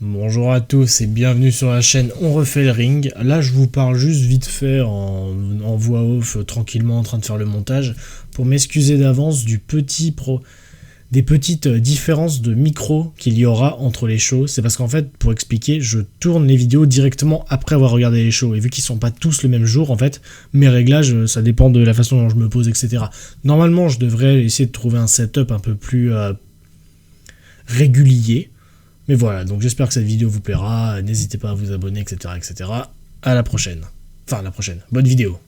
Bonjour à tous et bienvenue sur la chaîne On refait le ring. Là je vous parle juste vite fait en voix off, tranquillement en train de faire le montage, pour m'excuser d'avance des petites différences de micro qu'il y aura entre les shows. C'est parce qu'en fait, pour expliquer, je tourne les vidéos directement après avoir regardé les shows. Et vu qu'ils sont pas tous le même jour, en fait, mes réglages, ça dépend de la façon dont je me pose, etc. Normalement, je devrais essayer de trouver un setup un peu plus régulier. Mais voilà, donc j'espère que cette vidéo vous plaira, n'hésitez pas à vous abonner, etc., etc. À la prochaine. Enfin, à la prochaine. Bonne vidéo.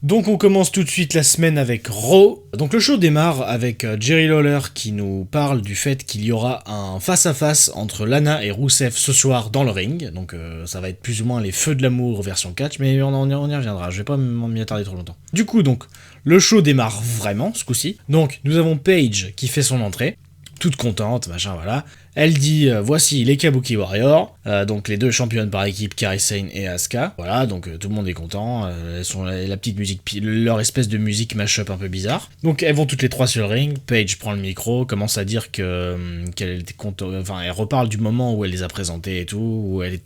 Donc on commence tout de suite la semaine avec Raw. Donc le show démarre avec Jerry Lawler qui nous parle du fait qu'il y aura un face-à-face entre Lana et Rusev ce soir dans le ring. Donc ça va être plus ou moins les feux de l'amour version catch, mais on y reviendra, je vais pas m'y attarder trop longtemps. Du coup donc, le show démarre vraiment ce coup-ci. Donc nous avons Paige qui fait son entrée, toute contente, machin, voilà. Elle dit voici les Kabuki Warriors, donc les deux championnes par équipe, Kairi Sane et Asuka. Voilà, donc tout le monde est content. Elles sont la petite musique, leur espèce de musique mash-up un peu bizarre. Donc elles vont toutes les trois sur le ring. Paige prend le micro, commence à dire qu'elle était contente. Enfin, elle reparle du moment où elle les a présentées et tout, où elle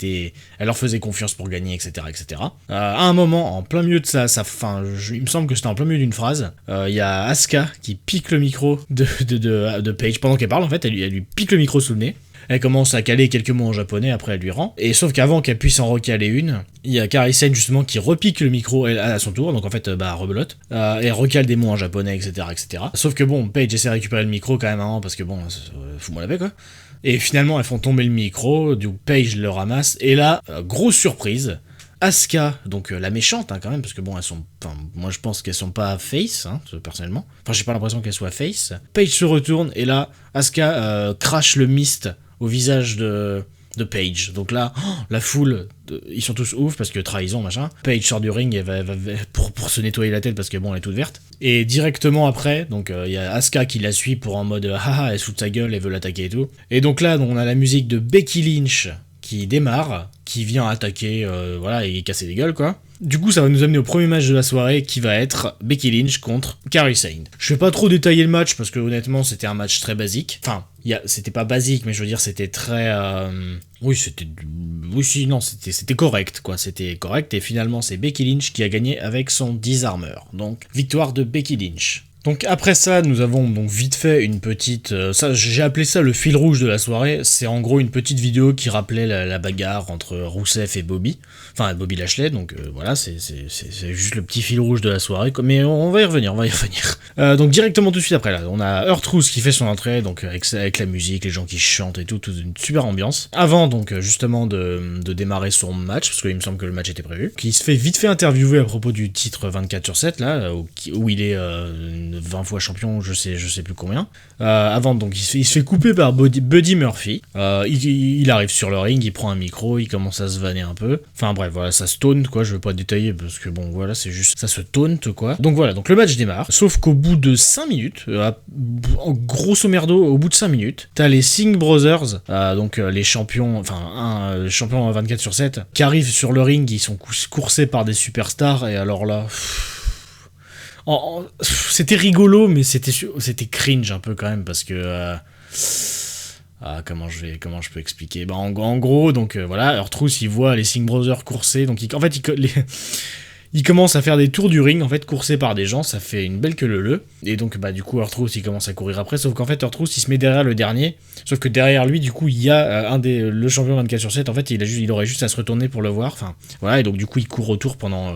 leur faisait confiance pour gagner, etc., etc. À un moment, en plein milieu de il me semble que c'était en plein milieu d'une phrase. Il y a Asuka qui pique le micro de Paige pendant qu'elle parle. En fait, elle lui pique le micro sous le nez. Elle commence à caler quelques mots en japonais, après elle lui rend. Et sauf qu'avant qu'elle puisse en recaler une, il y a Kairi Sane justement qui repique le micro à son tour, donc en fait, rebelote. Et elle recale des mots en japonais, etc., etc. Sauf que bon, Paige essaie de récupérer le micro quand même, parce que bon, fous-moi la paix quoi. Et finalement, elles font tomber le micro, du coup Paige le ramasse, et là, grosse surprise, Asuka, donc la méchante quand même, parce que bon, moi je pense qu'elles sont pas face, personnellement. Enfin, j'ai pas l'impression qu'elles soient face. Paige se retourne, et là, Asuka crache le mist au visage de Paige. Donc là, la foule, ils sont tous ouf parce que trahison, machin. Paige sort du ring et va pour se nettoyer la tête parce que bon, elle est toute verte. Et directement après, donc il y a Asuka qui la suit pour en mode haha, elle se fout de sa gueule, elle veut l'attaquer et tout. Et donc là, on a la musique de Becky Lynch qui démarre, qui vient attaquer, et casser des gueules, quoi. Du coup, ça va nous amener au premier match de la soirée, qui va être Becky Lynch contre Kairi Sane. Je vais pas trop détailler le match, parce que honnêtement, c'était un match très basique. Enfin, c'était pas basique, mais je veux dire, c'était très... c'était correct, quoi. C'était correct, et finalement, c'est Becky Lynch qui a gagné avec son Disarmer. Donc, victoire de Becky Lynch. Donc après ça, nous avons donc vite fait une petite... j'ai appelé ça le fil rouge de la soirée. C'est en gros une petite vidéo qui rappelait la bagarre entre Rusev et Bobby. Enfin, Bobby Lashley, donc voilà, c'est juste le petit fil rouge de la soirée. Mais on va y revenir, donc directement tout de suite après, là, on a Earth qui fait son entrée, donc avec la musique, les gens qui chantent et tout, toute une super ambiance. Avant, donc, justement, de démarrer son match, parce qu'il me semble que le match était prévu, qui se fait vite fait interviewer à propos du titre 24/7, là, où il est... 20 fois champion, je sais plus combien. Avant, donc, il se fait couper par Buddy Murphy. Il arrive sur le ring, il prend un micro, il commence à se vanner un peu. Enfin bref, voilà, ça se taunt, quoi. Je veux pas détailler parce que bon, voilà, c'est juste ça se taunt, quoi. Donc voilà, donc le match démarre. Sauf qu'au bout de 5 minutes, grosso merdo, au bout de 5 minutes, t'as les Singh Brothers, donc les champions, champion 24/7, qui arrivent sur le ring, ils sont coursés par des superstars, et alors là. C'était rigolo, mais c'était cringe un peu quand même, parce que... comment je peux expliquer, en gros, donc voilà, Earth il voit les Singh Brothers courser, donc il commence à faire des tours du ring, en fait, coursé par des gens, ça fait une belle queue leu. Et donc, du coup, Earth il commence à courir après, sauf qu'en fait, Earth il se met derrière le dernier, sauf que derrière lui, du coup, il y a le champion 24/7, en fait, il aurait juste à se retourner pour le voir, enfin, voilà, et donc, du coup, il court autour pendant...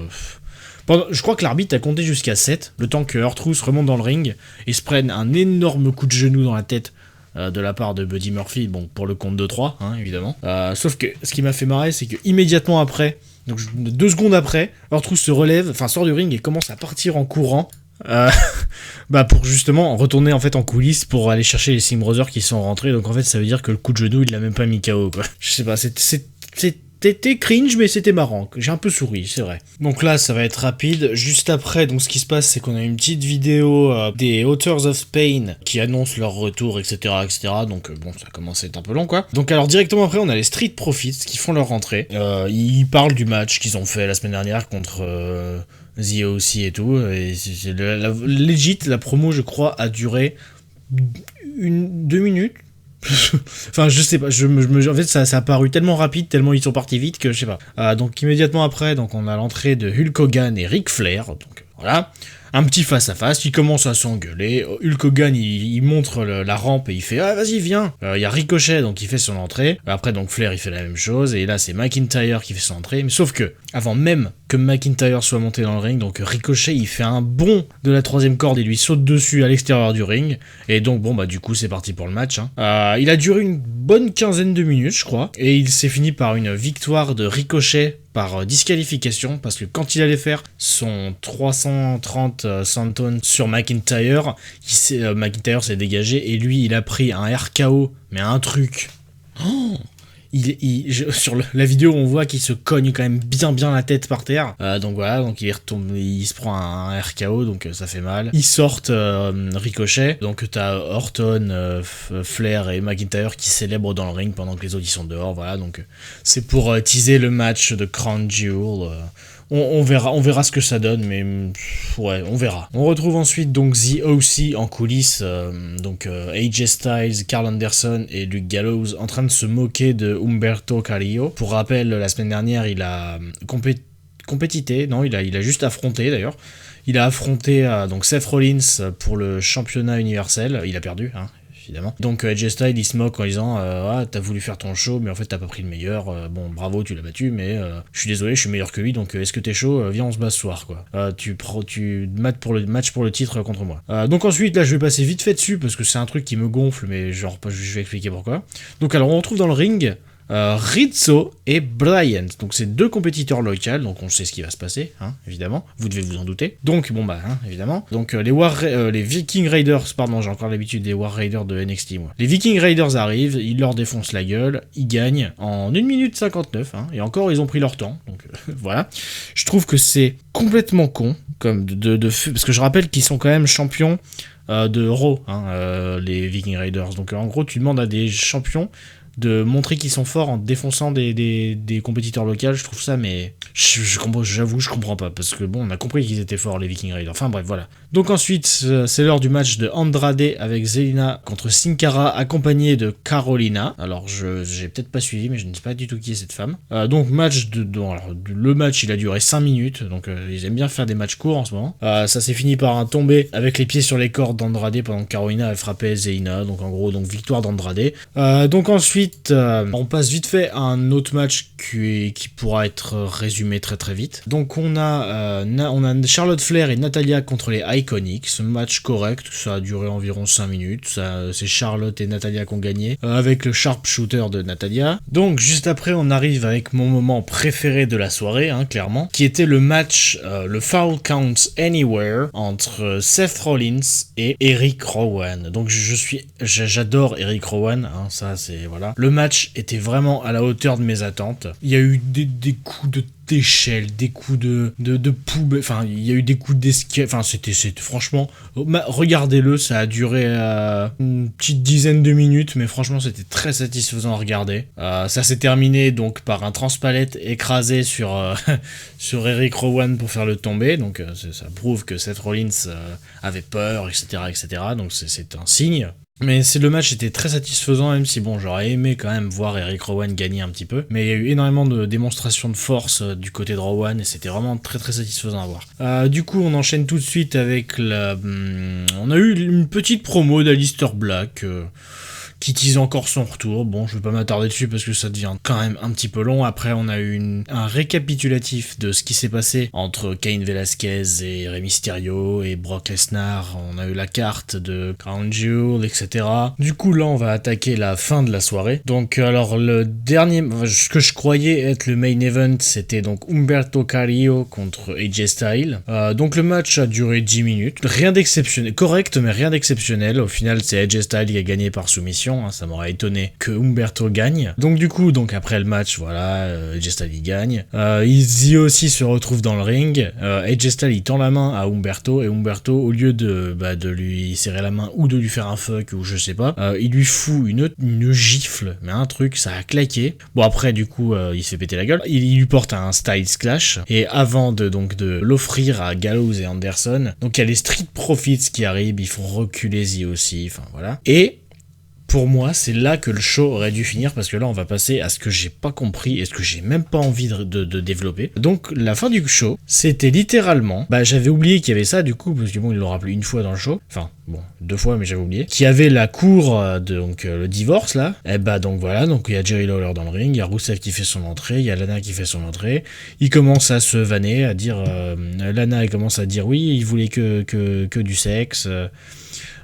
Je crois que l'arbitre a compté jusqu'à 7, le temps que Earth remonte dans le ring et se prenne un énorme coup de genou dans la tête de la part de Buddy Murphy, bon, pour le compte de 3, évidemment. Sauf que ce qui m'a fait marrer, c'est que immédiatement après, donc 2 secondes après, Earth se relève, sort du ring et commence à partir en courant. Pour justement retourner en fait en coulisses pour aller chercher les Singh Brothers qui sont rentrés. Donc en fait, ça veut dire que le coup de genou, il l'a même pas mis KO, quoi. Je sais pas, c'était cringe, mais c'était marrant. J'ai un peu souri, c'est vrai. Donc là, ça va être rapide. Juste après, donc ce qui se passe, c'est qu'on a une petite vidéo des Authors of Pain qui annoncent leur retour, etc., etc. Donc bon, ça commence à être un peu long, quoi. Donc alors directement après, on a les Street Profits qui font leur rentrée. Ils parlent du match qu'ils ont fait la semaine dernière contre The OC et tout. Et legit, la promo, je crois, a duré 2 minutes. Enfin, je sais pas, en fait, ça a paru tellement rapide, tellement ils sont partis vite que je sais pas. Donc, immédiatement après, donc, on a l'entrée de Hulk Hogan et Ric Flair, donc voilà. Un petit face-à-face, ils commencent à s'engueuler. Hulk Hogan, il montre la rampe et il fait « Ah, vas-y, viens !» Il y a Ricochet, donc il fait son entrée. Après, donc Flair, il fait la même chose. Et là, c'est McIntyre qui fait son entrée. Mais sauf que, avant même que McIntyre soit monté dans le ring, donc Ricochet, il fait un bond de la troisième corde et lui saute dessus à l'extérieur du ring. Et donc, bon, bah du coup, c'est parti pour le match. Il a duré une bonne quinzaine de minutes, je crois. Et il s'est fini par une victoire de Ricochet par disqualification, parce que quand il allait faire son 330 Santon sur McIntyre, McIntyre s'est dégagé et lui il a pris un RKO, mais un truc. Sur la vidéo on voit qu'il se cogne quand même bien la tête par terre, donc voilà, donc il est retombé, il se prend un RKO, donc ça fait mal. Ils sortent Ricochet, donc t'as Orton, Flair et McIntyre qui célèbrent dans le ring pendant que les autres ils sont dehors, voilà, donc c'est pour teaser le match de Crown Jewel. On verra ce que ça donne, mais ouais, on verra. On retrouve ensuite donc The OC en coulisses, AJ Styles, Karl Anderson et Luke Gallows en train de se moquer de Humberto Carrillo. Pour rappel, la semaine dernière, il a compétité, non, il a juste affronté d'ailleurs. Il a affronté donc Seth Rollins pour le championnat universel, il a perdu, évidemment. Donc AJ Styles il se moque en disant t'as voulu faire ton show mais en fait t'as pas pris le meilleur, bon bravo tu l'as battu mais je suis désolé je suis meilleur que lui donc est-ce que t'es chaud, viens on se bat ce soir quoi. Tu mates pour le match pour le titre contre moi. Donc ensuite là je vais passer vite fait dessus parce que c'est un truc qui me gonfle mais genre je vais expliquer pourquoi. Donc alors on retrouve dans le ring Rizzo et Bryant, donc c'est deux compétiteurs locaux, donc on sait ce qui va se passer, évidemment, vous devez vous en douter. Donc bon bah évidemment, donc les Viking Raiders, pardon j'ai encore l'habitude des War Raiders de NXT moi. Les Viking Raiders arrivent, ils leur défoncent la gueule, ils gagnent en 1 minute 59, et encore ils ont pris leur temps, donc voilà. Je trouve que c'est complètement con, comme parce que je rappelle qu'ils sont quand même champions de Raw, les Viking Raiders, donc en gros tu demandes à des champions de montrer qu'ils sont forts en défonçant des compétiteurs locaux, je trouve ça, mais j'avoue, je comprends pas, parce que bon, on a compris qu'ils étaient forts, les Viking Raiders, enfin bref, voilà. Donc ensuite, c'est l'heure du match de Andrade avec Zelina contre Sin Cara, accompagnée de Carolina. Alors, j'ai peut-être pas suivi, mais je ne sais pas du tout qui est cette femme. Donc, le match, il a duré 5 minutes, donc ils aiment bien faire des matchs courts en ce moment. Ça s'est fini par un tombé avec les pieds sur les cordes d'Andrade pendant que Carolina a frappé Zelina, donc en gros, donc victoire d'Andrade. Donc ensuite, on passe vite fait à un autre match qui pourra être résumé très vite. Donc on a Charlotte Flair et Natalya contre les Iconics. Ce match correct, ça a duré environ 5 minutes. C'est Charlotte et Natalya qui ont gagné, avec le sharpshooter de Natalya. Donc juste après on arrive avec mon moment préféré de la soirée, clairement, qui était le match, le Foul Counts Anywhere entre Seth Rollins et Eric Rowan. Donc j'adore Eric Rowan, ça c'est voilà. Le match était vraiment à la hauteur de mes attentes. Il y a eu des coups d'échelle, des coups de poubelle, enfin il y a eu des coups d'escalier, enfin c'était franchement, regardez-le, ça a duré une petite dizaine de minutes, mais franchement c'était très satisfaisant à regarder. Ça s'est terminé donc par un transpalette écrasé sur Eric Rowan pour faire le tomber, donc ça prouve que Seth Rollins avait peur, etc., donc c'est un signe. Mais le match était très satisfaisant, même si bon, j'aurais aimé quand même voir Eric Rowan gagner un petit peu. Mais il y a eu énormément de démonstrations de force du côté de Rowan et c'était vraiment très satisfaisant à voir. Du coup, on enchaîne tout de suite avec on a eu une petite promo d'Aleister Black qui tease encore son retour. Bon, je vais pas m'attarder dessus parce que ça devient quand même un petit peu long. Après, on a eu un récapitulatif de ce qui s'est passé entre Cain Velasquez et Rey Mysterio et Brock Lesnar. On a eu la carte de Crown Jewel, etc. Du coup, là, on va attaquer la fin de la soirée. Donc, alors, le dernier, ce que je croyais être le main event, c'était donc Humberto Carrillo contre AJ Styles. Donc, le match a duré 10 minutes. Rien d'exceptionnel. Correct, mais rien d'exceptionnel. Au final, c'est AJ Styles qui a gagné par soumission. Ça m'aurait étonné que Humberto gagne. Donc du coup, après le match, voilà, AJ Styles il gagne. The aussi se retrouve dans le ring. AJ Styles il tend la main à Humberto et Humberto, au lieu de lui serrer la main ou de lui faire un fuck ou je sais pas, il lui fout une gifle, mais un truc, ça a claqué. Bon après du coup, il se fait péter la gueule. Il lui porte un Styles Clash et avant de l'offrir à Gallows et Anderson, donc il y a les Street Profits qui arrivent, ils font reculer The aussi, enfin voilà. Et pour moi, c'est là que le show aurait dû finir, parce que là, on va passer à ce que j'ai pas compris et ce que j'ai même pas envie de développer. Donc, la fin du show, c'était littéralement, j'avais oublié qu'il y avait ça, du coup, parce que bon, ils l'ont rappelé une fois dans le show, enfin, bon, 2 fois, mais j'avais oublié, qu'il y avait la cour, donc, le divorce, là, et donc voilà, donc il y a Jerry Lawler dans le ring, il y a Rusev qui fait son entrée, il y a Lana qui fait son entrée, il commence à se vanner, à dire, Lana, elle commence à dire, oui, il voulait que du sexe,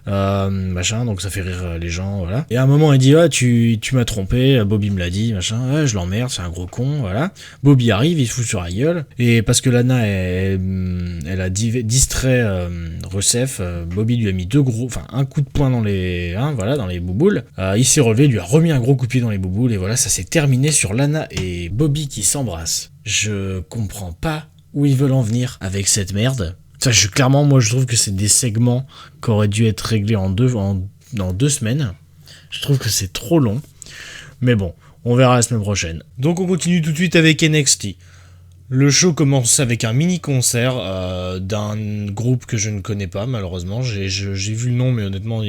machin, donc ça fait rire les gens, voilà. Et à un moment, il dit, tu m'as trompé, Bobby me l'a dit, machin, je l'emmerde, c'est un gros con, voilà. Bobby arrive, il se fout sur la gueule, et parce que Lana, elle a distrait Rusev, Bobby lui a mis un coup de poing dans les, dans les bouboules, il s'est relevé, il lui a remis un gros coup de pied dans les bouboules, et voilà, ça s'est terminé sur Lana et Bobby qui s'embrassent. Je comprends pas où ils veulent en venir avec cette merde. Clairement, moi, je trouve que c'est des segments qui auraient dû être réglés en 2 semaines. Je trouve que c'est trop long. Mais bon, on verra la semaine prochaine. Donc, on continue tout de suite avec NXT. Le show commence avec un mini-concert d'un groupe que je ne connais pas, malheureusement. J'ai vu le nom, mais honnêtement,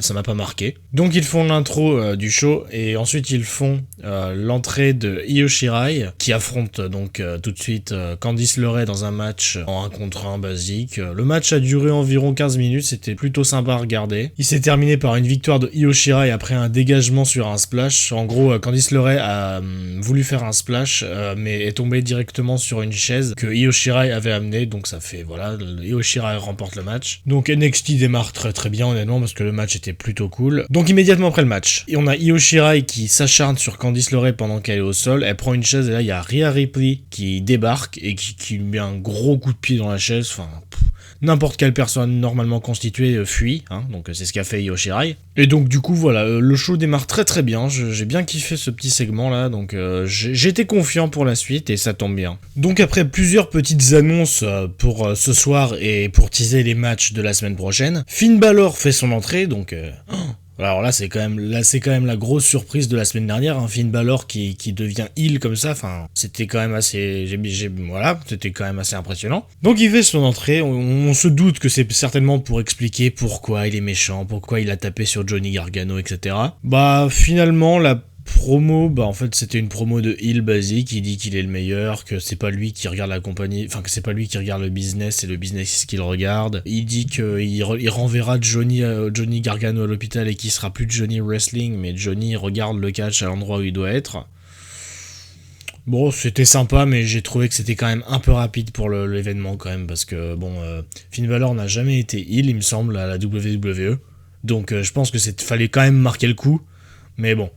ça m'a pas marqué. Donc, ils font l'intro du show, et ensuite, ils font l'entrée de Io Shirai, qui affronte donc tout de suite Candice LeRae dans un match en 1 contre 1 basique. Le match a duré environ 15 minutes, c'était plutôt sympa à regarder. Il s'est terminé par une victoire de Io Shirai après un dégagement sur un splash. En gros, Candice LeRae a voulu faire un splash, mais est tombée directement sur une chaise que Io Shirai avait amenée, donc ça fait, voilà, Io Shirai remporte le match. Donc NXT démarre très très bien, honnêtement, parce que le match était plutôt cool. Donc immédiatement après le match, et on a Io Shirai qui s'acharne sur Candice LeRae pendant qu'elle est au sol, elle prend une chaise, et là il y a Rhea Ripley qui débarque et qui lui met un gros coup de pied dans la chaise, n'importe quelle personne normalement constituée fuit, donc c'est ce qu'a fait Io Shirai. Et donc du coup voilà, le show démarre très très bien, j'ai bien kiffé ce petit segment là, donc j'étais confiant pour la suite et ça tombe bien. Donc après plusieurs petites annonces pour ce soir et pour teaser les matchs de la semaine prochaine, Finn Balor fait son entrée, donc... Alors là c'est quand même la grosse surprise de la semaine dernière, Finn Balor qui devient heel comme ça, c'était quand même assez, c'était quand même assez impressionnant. Donc il fait son entrée, on se doute que c'est certainement pour expliquer pourquoi il est méchant, pourquoi il a tapé sur Johnny Gargano, etc. Finalement la promo, en fait c'était une promo de heel basique, il dit qu'il est le meilleur, que c'est pas lui qui regarde la compagnie, que c'est pas lui qui regarde le business, c'est le business qui le regarde. Il dit qu'il renverra Johnny Gargano à l'hôpital et qu'il sera plus Johnny Wrestling, mais Johnny regarde le catch à l'endroit où il doit être. Bon, c'était sympa, mais j'ai trouvé que c'était quand même un peu rapide pour l'événement quand même, parce que Finn Balor n'a jamais été heel, il me semble, à la WWE, donc je pense que fallait quand même marquer le coup, mais bon.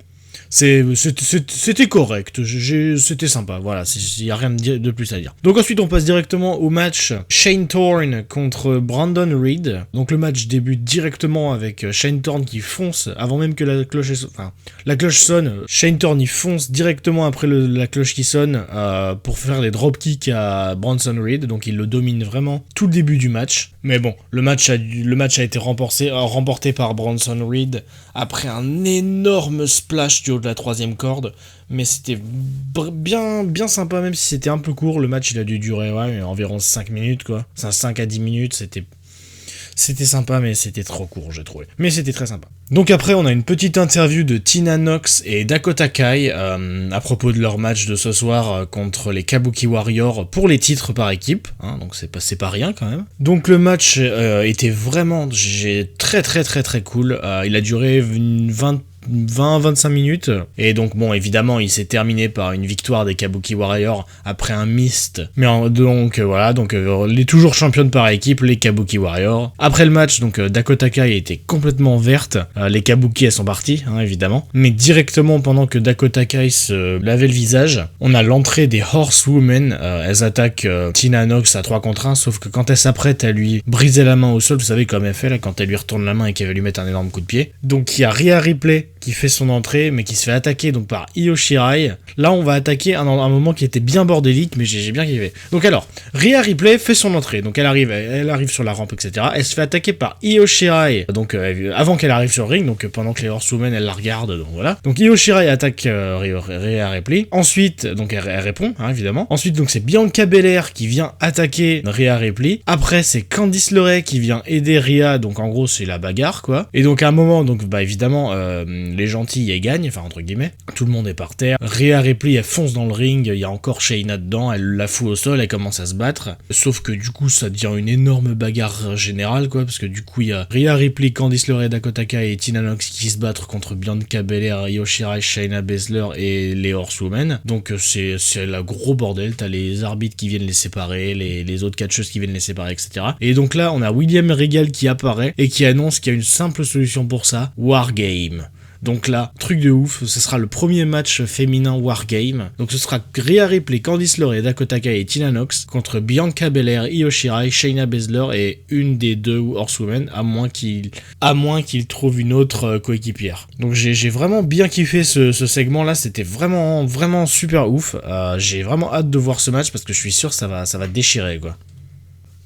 C'était correct, c'était sympa, voilà, il n'y a rien de plus à dire. Donc ensuite on passe directement au match Shane Thorne contre Brandon Reed. Donc le match débute directement avec Shane Thorne qui fonce, avant même que la cloche sonne, Shane Thorne il fonce directement après la cloche qui sonne pour faire des dropkicks à Bronson Reed, donc il le domine vraiment tout le début du match. Mais bon, le match a été remporté par Bronson Reed après un énorme splash du haut de la 3e corde, mais c'était bien sympa, même si c'était un peu court. Le match il a dû durer environ 5 minutes quoi, 5 à 10 minutes, c'était sympa, mais c'était trop court, j'ai trouvé. Mais c'était très sympa. Donc après, on a une petite interview de Tina Nox et Dakota Kai à propos de leur match de ce soir contre les Kabuki Warriors pour les titres par équipe. Donc c'est pas rien quand même. Donc le match était vraiment très très très très cool. Il a duré 20-25 minutes, et donc évidemment il s'est terminé par une victoire des Kabuki Warriors après un mist, mais les toujours championnes par équipe, les Kabuki Warriors. Après le match, Dakota Kai était complètement verte, les Kabuki elles sont parties évidemment, mais directement pendant que Dakota Kai se lavait le visage, on a l'entrée des Horsewomen, elles attaquent Tina Nox à 3 contre 1, sauf que quand elle s'apprête à lui briser la main au sol, vous savez comme elle fait là quand elle lui retourne la main et qu'elle va lui mettre un énorme coup de pied, donc il y a Rhea Ripley qui fait son entrée, mais qui se fait attaquer donc par Io Shirai. Là, on va attaquer un moment qui était bien bordélique, mais j'ai bien kiffé. Donc alors, Rhea Ripley fait son entrée, donc elle arrive sur la rampe, etc. Elle se fait attaquer par Io Shirai, donc avant qu'elle arrive sur le ring, donc pendant que les Horsewomen elle la regardent, donc voilà. Donc Io Shirai attaque Rhea Ripley. Ensuite, donc elle répond, hein, évidemment. Ensuite, donc c'est Bianca Belair qui vient attaquer Rhea Ripley. Après, c'est Candice LeRae qui vient aider Rhea, donc en gros c'est la bagarre quoi. Et donc à un moment, donc bah évidemment les gentils elles gagnent, enfin entre guillemets, tout le monde est par terre. Rhea Ripley elle fonce dans le ring, il y a encore Shayna dedans, elle la fout au sol, elle commence à se battre. Sauf que du coup ça devient une énorme bagarre générale quoi, parce que du coup il y a Rhea Ripley, Candice LeRae, Dakota Kai et Tina Nox qui se battent contre Bianca Belair, Io Shirai, Shayna Baszler et les Horsewomen. Donc c'est la gros bordel, t'as les arbitres qui viennent les séparer, les autres catcheuses qui viennent les séparer, etc. Et donc là on a William Regal qui apparaît et qui annonce qu'il y a une simple solution pour ça, Wargame. Donc là, truc de ouf, ce sera le premier match féminin Wargame. Donc ce sera Rhea Ripley, Candice LeRae, Dakota Kai et Tina Nox contre Bianca Belair, Io Shirai, Shayna Baszler et une des deux Horsewomen, à moins qu'il trouve une autre coéquipière. Donc j'ai vraiment bien kiffé ce segment là, c'était vraiment super ouf. J'ai vraiment hâte de voir ce match parce que je suis sûr que ça va déchirer quoi.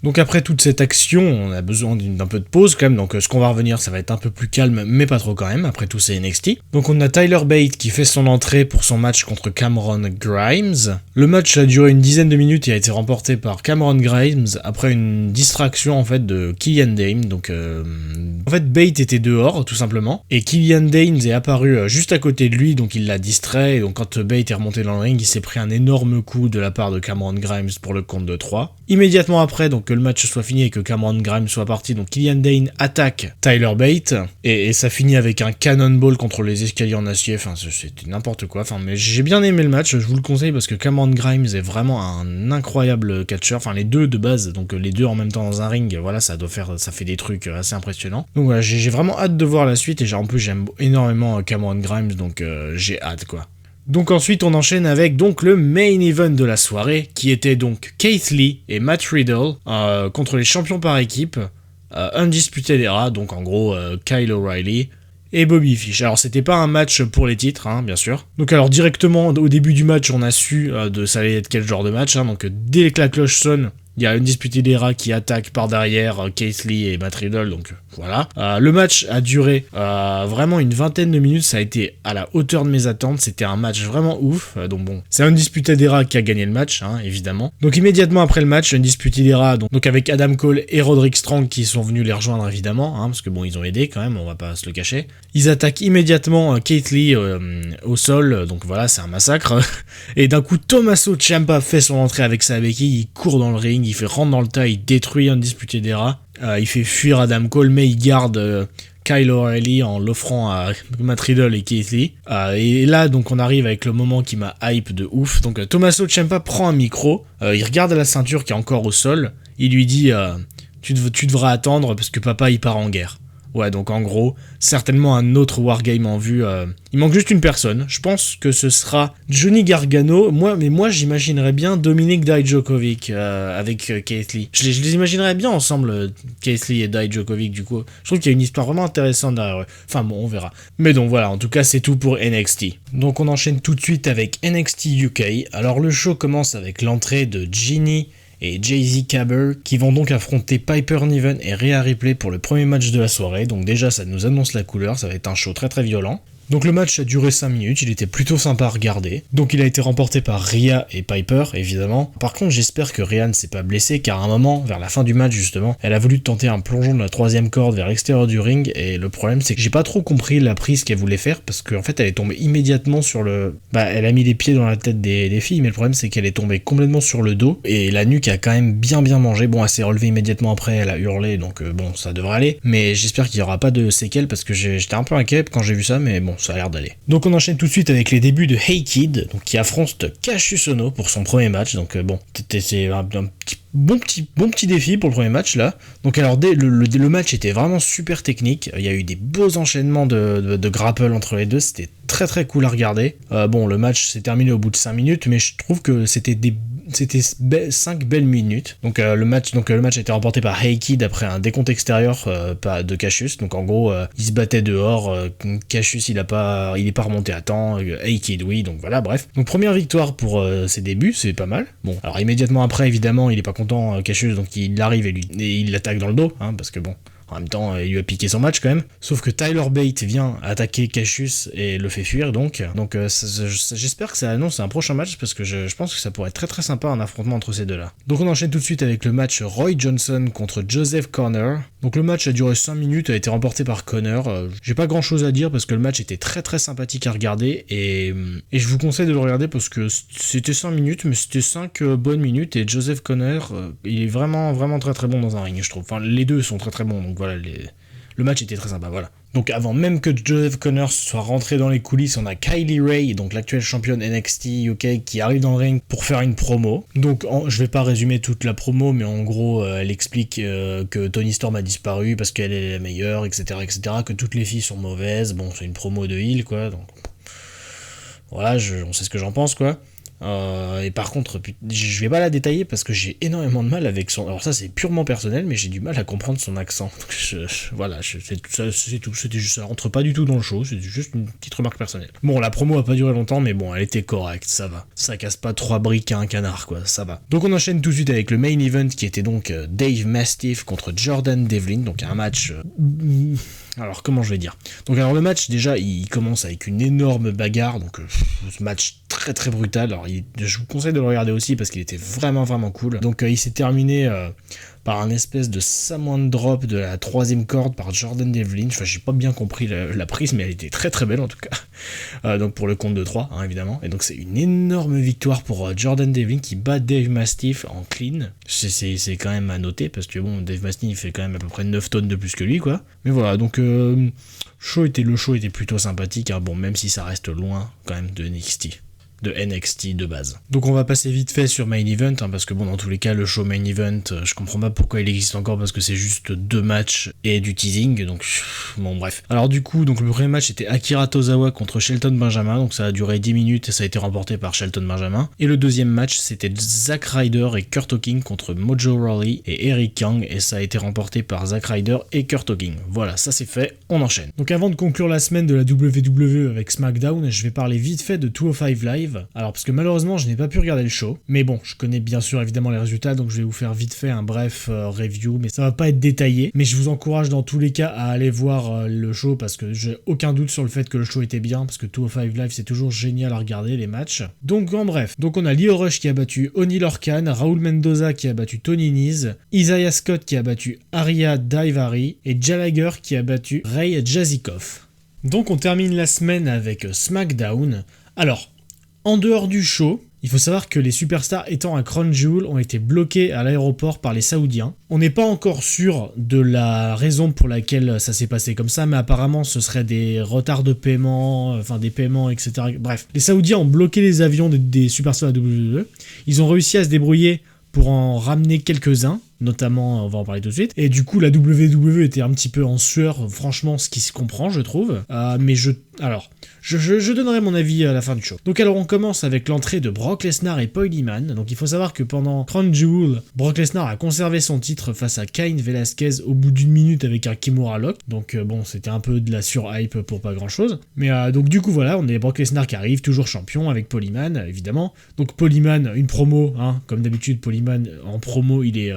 Donc après toute cette action, on a besoin d'un peu de pause quand même, donc ce qu'on va revenir ça va être un peu plus calme, mais pas trop quand même, après tout c'est NXT. Donc on a Tyler Bate qui fait son entrée pour son match contre Cameron Grimes. Le match a duré une dizaine de minutes et a été remporté par Cameron Grimes après une distraction en fait de Killian Dane. Donc en fait Bate était dehors tout simplement, et Killian Dane est apparu juste à côté de lui, donc il l'a distrait, et donc quand Bate est remonté dans le ring, il s'est pris un énorme coup de la part de Cameron Grimes pour le compte de 3. Immédiatement après, donc que le match soit fini et que Cameron Grimes soit parti, donc Killian Dane attaque Tyler Bate et ça finit avec un cannonball contre les escaliers en acier. Enfin c'était n'importe quoi. Enfin mais j'ai bien aimé le match, je vous le conseille parce que Cameron Grimes est vraiment un incroyable catcheur. Enfin les deux de base, donc les deux en même temps dans un ring, voilà ça fait des trucs assez impressionnants. Donc voilà, j'ai vraiment hâte de voir la suite et en plus j'aime énormément Cameron Grimes, donc j'ai hâte quoi. Donc ensuite on enchaîne avec donc le main event de la soirée qui était donc Keith Lee et Matt Riddle contre les champions par équipe Undisputed Era, donc en gros Kyle O'Reilly et Bobby Fish. Alors c'était pas un match pour les titres hein, bien sûr. Donc alors directement au début du match on a su ça allait être quel genre de match hein, donc dès que la cloche sonne, il y a Undisputed Era qui attaque par derrière Keith Lee et Matt Riddle, donc voilà. Le match a duré vraiment une vingtaine de minutes, ça a été à la hauteur de mes attentes, c'était un match vraiment ouf. Donc bon, c'est Undisputed Era qui a gagné le match, hein, évidemment. Donc immédiatement après le match, Undisputed Era, donc avec Adam Cole et Roderick Strong qui sont venus les rejoindre évidemment, hein, parce que bon, ils ont aidé quand même, on va pas se le cacher. Ils attaquent immédiatement Keith Lee au sol, donc voilà, c'est un massacre. Et d'un coup, Tommaso Ciampa fait son entrée avec sa béquille, il court dans le ring, il fait rentre dans le tas, il détruit Undisputed Era, il fait fuir Adam Cole, mais il garde Kyle O'Reilly en l'offrant à Matt Riddle et Keith Lee. Et là, donc, on arrive avec le moment qui m'a hype de ouf. Donc, Tommaso Ciampa prend un micro, il regarde la ceinture qui est encore au sol, il lui dit tu devras attendre parce que papa il part en guerre. Ouais, donc en gros, certainement un autre Wargame en vue. Il manque juste une personne. Je pense que ce sera Johnny Gargano. Moi j'imaginerais bien Dominic Dijakovic avec Keith Lee. Je les imaginerais bien ensemble, Keith Lee et Dijakovic du coup. Je trouve qu'il y a une histoire vraiment intéressante derrière eux. Enfin bon, on verra. Mais donc voilà, en tout cas c'est tout pour NXT. Donc on enchaîne tout de suite avec NXT UK. Alors le show commence avec l'entrée de Ginny et Jay-Z Caber qui vont donc affronter Piper Niven et Rhea Ripley pour le premier match de la soirée. Donc déjà ça nous annonce la couleur, ça va être un show très très violent. Donc le match a duré 5 minutes, il était plutôt sympa à regarder. Donc il a été remporté par Rhea et Piper, évidemment. Par contre j'espère que Rhea ne s'est pas blessée, car à un moment, vers la fin du match justement, elle a voulu tenter un plongeon de la 3ème corde vers l'extérieur du ring, et le problème c'est que j'ai pas trop compris la prise qu'elle voulait faire, parce qu'en fait elle est tombée immédiatement sur le... elle a mis les pieds dans la tête des filles, mais le problème c'est qu'elle est tombée complètement sur le dos, et la nuque a quand même bien mangé. Bon, elle s'est relevée immédiatement après, elle a hurlé, donc bon, ça devrait aller. Mais j'espère qu'il y aura pas de séquelles, parce que j'étais un peu inquiet quand j'ai vu ça, mais bon, ça a l'air d'aller. Donc on enchaîne tout de suite avec les débuts de Hey Kid, donc qui affronte Cassius Ohno pour son premier match. Donc bon, c'est un bon petit défi pour le premier match là. Donc alors le match était vraiment super technique. Il y a eu des beaux enchaînements de grapple entre les deux. C'était très très cool à regarder. Bon, le match s'est terminé au bout de 5 minutes, mais je trouve que c'était c'était 5 belles minutes. Donc le match a été remporté par Hey-Kid après un décompte extérieur de Cassius. Donc en gros, il se battait dehors. Cassius, il est pas remonté à temps. Hey-Kid, oui. Donc voilà, bref. Donc première victoire pour ses débuts, c'est pas mal. Bon, alors immédiatement après, évidemment, il est pas content, Cassius, donc il arrive et il l'attaque dans le dos, hein, parce que bon. En même temps, il lui a piqué son match quand même. Sauf que Tyler Bate vient attaquer Cassius et le fait fuir donc. Donc j'espère que ça annonce un prochain match parce que je pense que ça pourrait être très très sympa un affrontement entre ces deux-là. Donc on enchaîne tout de suite avec le match Roy Johnson contre Joseph Connor. Donc le match a duré 5 minutes, a été remporté par Connor. J'ai pas grand chose à dire parce que le match était très très sympathique à regarder et je vous conseille de le regarder parce que c'était 5 minutes mais c'était 5 bonnes minutes et Joseph Connor, il est vraiment vraiment très très bon dans un ring je trouve. Enfin les deux sont très très bons donc voilà, le match était très sympa, voilà. Donc avant même que Joseph Connor soit rentré dans les coulisses, on a Kylie Ray, donc l'actuelle championne NXT UK, qui arrive dans le ring pour faire une promo. Donc je vais pas résumer toute la promo, mais en gros, elle explique que Toni Storm a disparu parce qu'elle est la meilleure, etc., que toutes les filles sont mauvaises. Bon, c'est une promo de heel, quoi, donc voilà, on sait ce que j'en pense, quoi. Et par contre, je vais pas la détailler parce que j'ai énormément de mal avec son... Alors ça c'est purement personnel, mais j'ai du mal à comprendre son accent. C'est tout, ça rentre pas du tout dans le show, c'est juste une petite remarque personnelle. Bon, la promo a pas duré longtemps, mais bon, elle était correcte, ça va. Ça casse pas 3 briques à un canard, quoi, ça va. Donc on enchaîne tout de suite avec le main event qui était donc Dave Mastiff contre Jordan Devlin, donc un match... Alors comment je vais dire. Donc alors le match déjà il commence avec une énorme bagarre, donc ce match très très brutal. Alors je vous conseille de le regarder aussi parce qu'il était vraiment vraiment cool. Donc il s'est terminé par un espèce de Samoan drop de la 3ème corde par Jordan Devlin. Enfin j'ai pas bien compris la prise mais elle était très très belle en tout cas. Donc pour le compte de 3 hein, évidemment. Et donc c'est une énorme victoire pour Jordan Devlin qui bat Dave Mastiff en clean. C'est quand même à noter parce que bon Dave Mastiff il fait quand même à peu près 9 tonnes de plus que lui quoi. Mais voilà donc le show était plutôt sympathique hein, bon même si ça reste loin quand même de NXT de base. Donc on va passer vite fait sur Main Event, hein, parce que bon dans tous les cas le show Main Event, je comprends pas pourquoi il existe encore parce que c'est juste 2 matchs et du teasing, donc bon bref. Alors du coup donc le premier match c'était Akira Tozawa contre Shelton Benjamin, donc ça a duré 10 minutes et ça a été remporté par Shelton Benjamin. Et le deuxième match c'était Zack Ryder et Kurt Hawkins contre Mojo Rawley et Eric Young et ça a été remporté par Zack Ryder et Kurt Hawkins. Voilà, ça c'est fait, on enchaîne. Donc avant de conclure la semaine de la WWE avec SmackDown, je vais parler vite fait de 205 Live. Alors parce que malheureusement je n'ai pas pu regarder le show, mais bon je connais bien sûr évidemment les résultats donc je vais vous faire vite fait un bref review mais ça va pas être détaillé, mais je vous encourage dans tous les cas à aller voir le show parce que j'ai aucun doute sur le fait que le show était bien parce que 205 Live c'est toujours génial à regarder les matchs. Donc en bref, donc on a Lio Rush qui a battu Oni Lorcan, Raul Mendoza qui a battu Tony Nese, Isaiah Scott qui a battu Arya Daivari et Gallagher qui a battu Ray Jazikoff. Donc on termine la semaine avec SmackDown. Alors en dehors du show, il faut savoir que les superstars étant à Crown Jewel ont été bloqués à l'aéroport par les Saoudiens. On n'est pas encore sûr de la raison pour laquelle ça s'est passé comme ça, mais apparemment ce serait des retards de paiement, enfin des paiements, etc. Bref, les Saoudiens ont bloqué les avions des superstars de la WWE. Ils ont réussi à se débrouiller pour en ramener quelques-uns, notamment, on va en parler tout de suite. Et du coup, la WWE était un petit peu en sueur, franchement, ce qui se comprend, je trouve. Mais je donnerai mon avis à la fin du show. Donc alors, on commence avec l'entrée de Brock Lesnar et Paul Heyman. Donc il faut savoir que pendant Crown Jewel, Brock Lesnar a conservé son titre face à Cain Velasquez au bout d'1 minute avec un Kimura Lock. Donc bon, c'était un peu de la surhype pour pas grand-chose. Mais donc du coup, voilà, on est Brock Lesnar qui arrive, toujours champion, avec Paul Heyman, évidemment. Donc Paul Heyman, une promo, hein, comme d'habitude, Paul Heyman en promo, il est...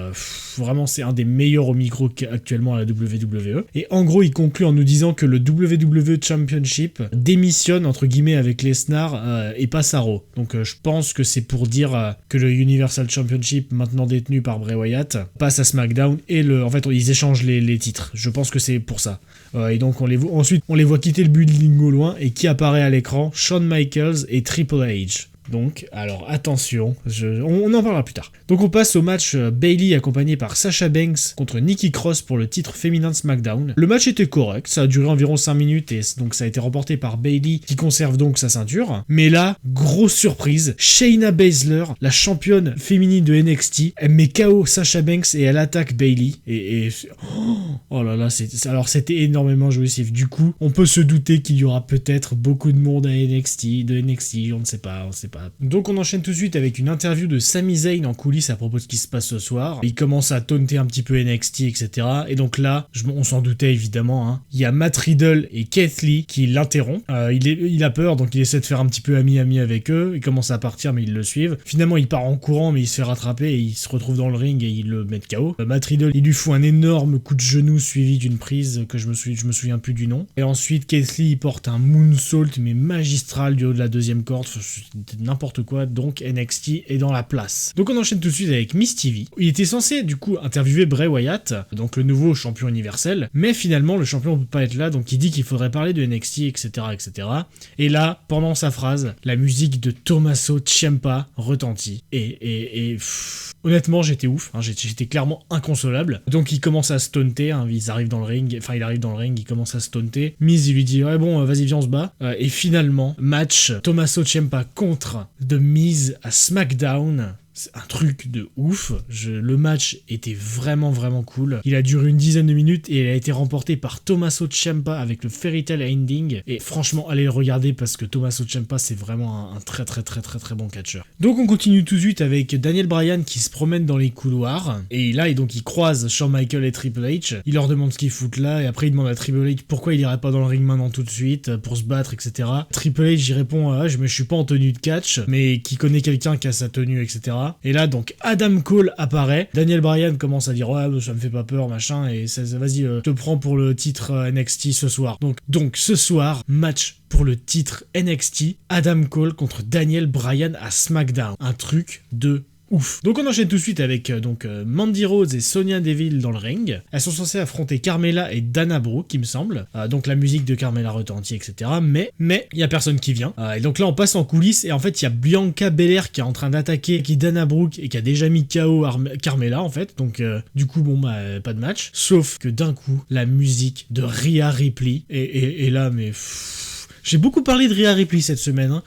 vraiment c'est un des meilleurs au micro actuellement à la WWE. Et en gros il conclut en nous disant que le WWE Championship démissionne entre guillemets avec Lesnar et passe à Raw. Donc je pense que c'est pour dire que le Universal Championship maintenant détenu par Bray Wyatt passe à SmackDown et en fait ils échangent les titres. Je pense que c'est pour ça. Et donc ensuite on les voit quitter le building au loin et qui apparaît à l'écran, Shawn Michaels et Triple H. Donc, alors attention, on en parlera plus tard. Donc on passe au match Bayley accompagné par Sasha Banks contre Nikki Cross pour le titre féminin de SmackDown. Le match était correct, ça a duré environ 5 minutes et donc ça a été remporté par Bayley qui conserve donc sa ceinture. Mais là, grosse surprise, Shayna Baszler, la championne féminine de NXT, elle met KO Sasha Banks et elle attaque Bayley. Oh là là, c'était énormément jouissif. Du coup, on peut se douter qu'il y aura peut-être beaucoup de monde à NXT, on ne sait pas. sympa. Donc on enchaîne tout de suite avec une interview de Sami Zayn en coulisses à propos de ce qui se passe ce soir. Il commence à taunter un petit peu NXT, etc. Et donc là, on s'en doutait évidemment, hein. Il y a Matt Riddle et Keith Lee qui l'interrompent. Il a peur, donc il essaie de faire un petit peu ami avec eux. Il commence à partir, mais ils le suivent. Finalement, il part en courant, mais il se fait rattraper et il se retrouve dans le ring et il le met KO. Matt Riddle, il lui fout un énorme coup de genou suivi d'une prise que je me souviens plus du nom. Et ensuite, Keith Lee, il porte un moonsault, mais magistral du haut de la deuxième corde. C'était n'importe quoi. Donc NXT est dans la place. Donc on enchaîne tout de suite avec Miz TV. Il était censé, du coup, interviewer Bray Wyatt, donc le nouveau champion universel. Mais finalement, le champion ne peut pas être là, donc il dit qu'il faudrait parler de NXT, etc., etc. Et là, pendant sa phrase, la musique de Tommaso Ciampa retentit. Honnêtement, j'étais ouf, hein, j'étais clairement inconsolable. Donc il commence à se taunter, hein, il arrive dans le ring, il commence à se taunter. Miz, il lui dit, ouais bon, vas-y, viens, on se bat. Et finalement, match Tommaso Ciampa contre The Miz à SmackDown. C'est un truc de ouf. Le match était vraiment cool. Il a duré une dizaine de minutes et il a été remporté par Tommaso Ciampa avec le Fairy Tale Ending. Et franchement, allez le regarder parce que Tommaso Ciampa, c'est vraiment un très bon catcheur. Donc on continue tout de suite avec Daniel Bryan qui se promène dans les couloirs. Et là, il croise Shawn Michaels et Triple H. Il leur demande ce qu'ils foutent là et après il demande à Triple H pourquoi il irait pas dans le ring maintenant tout de suite pour se battre, etc. Triple H, il répond je suis pas en tenue de catch, mais qui connaît quelqu'un qui a sa tenue, etc. Et là, donc, Adam Cole apparaît. Daniel Bryan commence à dire ouais, ça me fait pas peur, machin, et vas-y, je te prends pour le titre NXT ce soir. Donc ce soir, match pour le titre NXT, Adam Cole contre Daniel Bryan à SmackDown. Un truc de ouf. Donc on enchaîne tout de suite avec Mandy Rose et Sonya Deville dans le ring. Elles sont censées affronter Carmella et Dana Brooke, il me semble. Donc la musique de Carmella retentit, etc. Mais il y a personne qui vient. Et donc là on passe en coulisses et en fait il y a Bianca Belair qui est en train d'attaquer qui est Dana Brooke et qui a déjà mis KO Carmella en fait. Donc du coup pas de match. Sauf que d'un coup la musique de Rhea Ripley et là mais... J'ai beaucoup parlé de Rhea Ripley cette semaine.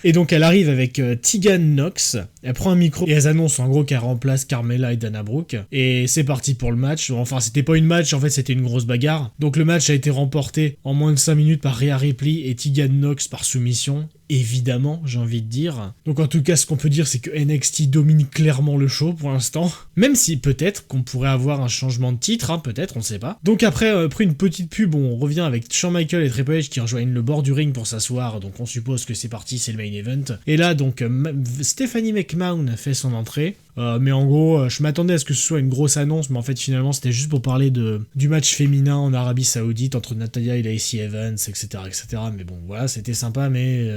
Et donc elle arrive avec Tegan Nox. Elle prend un micro et elle annonce en gros qu'elle remplace Carmella et Dana Brooke. Et c'est parti pour le match. Enfin c'était pas une match, en fait c'était une grosse bagarre. Donc le match a été remporté en moins de 5 minutes par Rhea Ripley et Tegan Nox par soumission. Évidemment, j'ai envie de dire. Donc en tout cas, ce qu'on peut dire, c'est que NXT domine clairement le show pour l'instant. Même si peut-être qu'on pourrait avoir un changement de titre, hein, peut-être, on ne sait pas. Donc après une petite pub, on revient avec Shawn Michaels et Triple H qui rejoignent le bord du ring pour s'asseoir. Donc on suppose que c'est parti, c'est le main event. Et là, donc, Stephanie McMahon fait son entrée. Mais en gros, je m'attendais à ce que ce soit une grosse annonce, mais en fait finalement c'était juste pour parler du match féminin en Arabie Saoudite entre Natalya et Lacey Evans, etc. Mais bon, voilà, c'était sympa, mais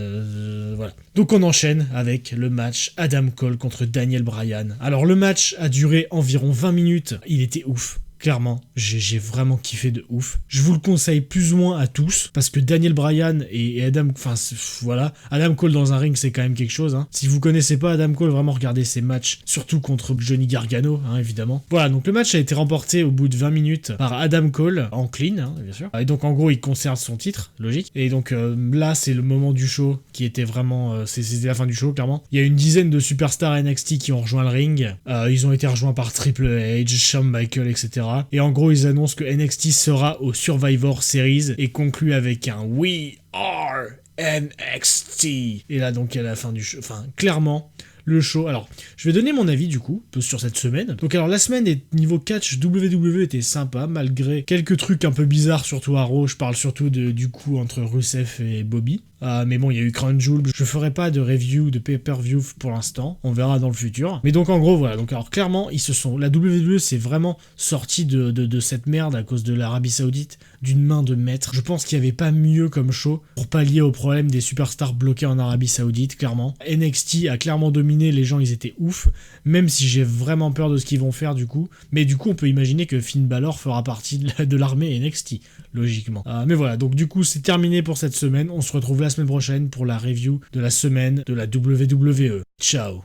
voilà. Donc on enchaîne avec le match Adam Cole contre Daniel Bryan. Alors le match a duré environ 20 minutes, il était ouf. Clairement, j'ai vraiment kiffé de ouf. Je vous le conseille plus ou moins à tous, parce que Daniel Bryan et Adam... Enfin, voilà. Adam Cole dans un ring, c'est quand même quelque chose. Hein. Si vous connaissez pas Adam Cole, vraiment regardez ses matchs, surtout contre Johnny Gargano, hein, évidemment. Voilà, donc le match a été remporté au bout de 20 minutes par Adam Cole, en clean, hein, bien sûr. Et donc en gros, il conserve son titre, logique. Et donc là, c'est le moment du show qui était vraiment... c'était la fin du show, clairement. Il y a une dizaine de superstars NXT qui ont rejoint le ring. Ils ont été rejoints par Triple H, Shawn Michaels, etc. Et en gros, ils annoncent que NXT sera au Survivor Series et conclut avec un We are NXT. Et là, donc, à la fin du show, enfin, clairement, le show. Alors, je vais donner mon avis du coup sur cette semaine. Donc alors la semaine niveau catch WWE était sympa malgré quelques trucs un peu bizarres, surtout à Raw. Je parle surtout du coup entre Rusev et Bobby. Mais bon, il y a eu Crown Jewel. Je ferai pas de review de pay-per-view pour l'instant. On verra dans le futur. Mais donc en gros voilà. Donc alors clairement la WWE s'est vraiment sortie de cette merde à cause de l'Arabie Saoudite d'une main de maître. Je pense qu'il n'y avait pas mieux comme show pour pallier au problème des superstars bloqués en Arabie Saoudite. Clairement, NXT a clairement dominé. Les gens ils étaient ouf. Même si j'ai vraiment peur de ce qu'ils vont faire du coup. Mais du coup on peut imaginer que Finn Balor fera partie de l'armée NXT logiquement. Mais voilà. Donc du coup c'est terminé pour cette semaine. On se retrouve la semaine prochaine pour la review de la semaine de la WWE. Ciao.